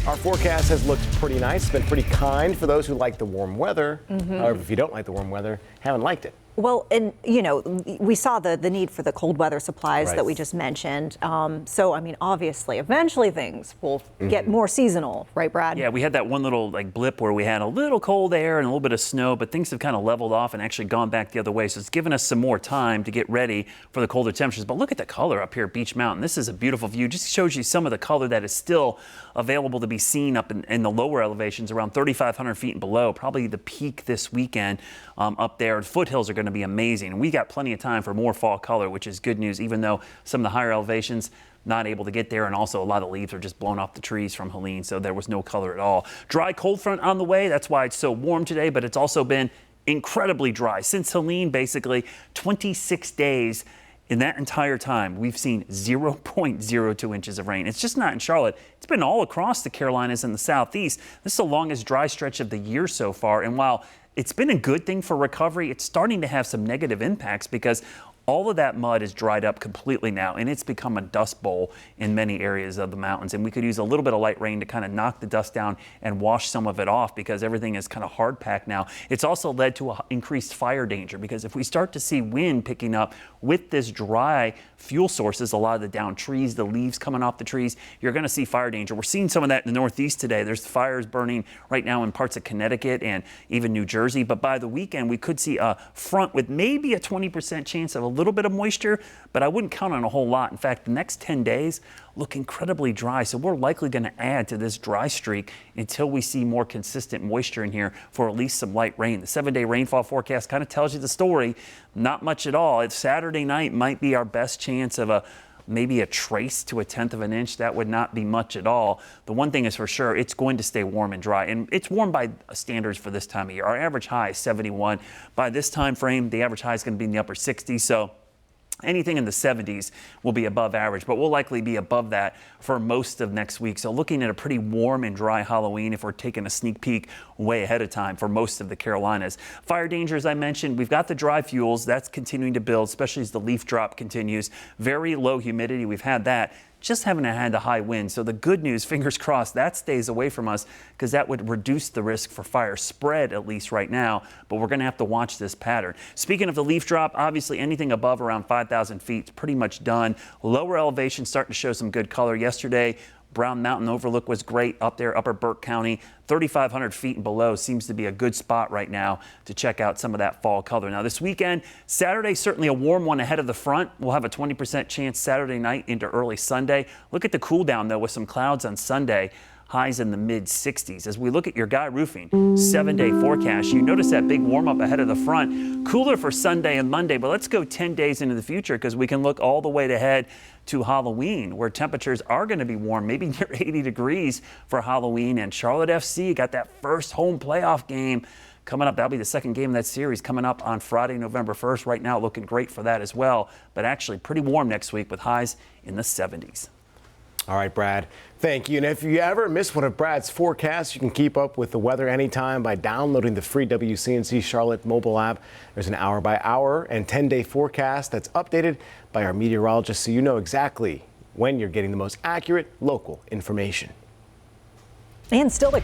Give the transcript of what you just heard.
Our forecast has looked pretty nice. It's been pretty kind for those who like the warm weather. However, if you don't like the warm weather, haven't liked it. Well, and we saw the need for the cold weather supplies Right. that we just mentioned. So, I mean, obviously, eventually things will get more seasonal, right, Brad? Yeah, we had that one little blip where we had a little cold air and a little bit of snow, but things have kind of leveled off and actually gone back the other way. So it's given us some more time to get ready for the colder temperatures. But look at the color up here at Beach Mountain. This is a beautiful view. Just shows you some of the color that is still available to be seen up in the lower elevations around 3,500 feet and below. Probably the peak this weekend up there. The foothills are going to be amazing. And we got plenty of time for more fall color, which is good news, even though some of the higher elevations not able to get there, and also a lot of leaves are just blown off the trees from Helene, so there was no color at all. Dry cold front on the way. That's why it's so warm today, but it's also been incredibly dry. Since Helene, basically 26 days. In that entire time, we've seen 0.02 inches of rain. It's just not in Charlotte. It's been all across the Carolinas and the Southeast. This is the longest dry stretch of the year so far. And while it's been a good thing for recovery, it's starting to have some negative impacts because all of that mud is dried up completely now, and it's become a dust bowl in many areas of the mountains. And we could use a little bit of light rain to kind of knock the dust down and wash some of it off because everything is kind of hard packed now. It's also led to increased fire danger because if we start to see wind picking up with this dry fuel sources, a lot of the downed trees, the leaves coming off the trees, you're going to see fire danger. We're seeing some of that in the Northeast today. There's fires burning right now in parts of Connecticut and even New Jersey. But by the weekend, we could see a front with maybe a 20% chance of a little bit of moisture, but I wouldn't count on a whole lot. In fact, the next 10 days look incredibly dry, so we're likely going to add to this dry streak until we see more consistent moisture in here for at least some light rain. The 7-day rainfall forecast kind of tells you the story. Not much at all. It's Saturday night might be our best chance of maybe a trace to 1/10 of an inch. That would not be much at all. The one thing is for sure, it's going to stay warm and dry, and it's warm by standards for this time of year. Our average high is 71. By this time frame, the average high is going to be in the upper 60s, so anything in the 70s will be above average, but we'll likely be above that for most of next week. So looking at a pretty warm and dry Halloween if we're taking a sneak peek way ahead of time for most of the Carolinas. Fire danger, as I mentioned, we've got the dry fuels. That's continuing to build, especially as the leaf drop continues. Very low humidity. We've had that. Just haven't had the high wind. So the good news, fingers crossed, that stays away from us because that would reduce the risk for fire spread, at least right now. But we're going to have to watch this pattern. Speaking of the leaf drop, obviously anything above around 5,000 feet is pretty much done. Lower elevation starting to show some good color yesterday. Brown Mountain overlook was great up there, upper Burke County. 3,500 feet and below seems to be a good spot right now to check out some of that fall color. Now this weekend, Saturday, certainly a warm one ahead of the front. We'll have a 20% chance Saturday night into early Sunday. Look at the cool down though with some clouds on Sunday. Highs in the mid 60s. As we look at your Guy Roofing 7-day forecast, you notice that big warm up ahead of the front. Cooler for Sunday and Monday, but let's go 10 days into the future because we can look all the way ahead to Halloween where temperatures are going to be warm, maybe near 80 degrees for Halloween. And Charlotte FC got that first home playoff game coming up. That'll be the second game of that series coming up on Friday, November 1st. Right now looking great for that as well, but actually pretty warm next week with highs in the 70s. All right, Brad, thank you. And if you ever miss one of Brad's forecasts, you can keep up with the weather anytime by downloading the free WCNC Charlotte mobile app. There's an hour-by-hour and 10-day forecast that's updated by our meteorologists so you know exactly when you're getting the most accurate local information. And still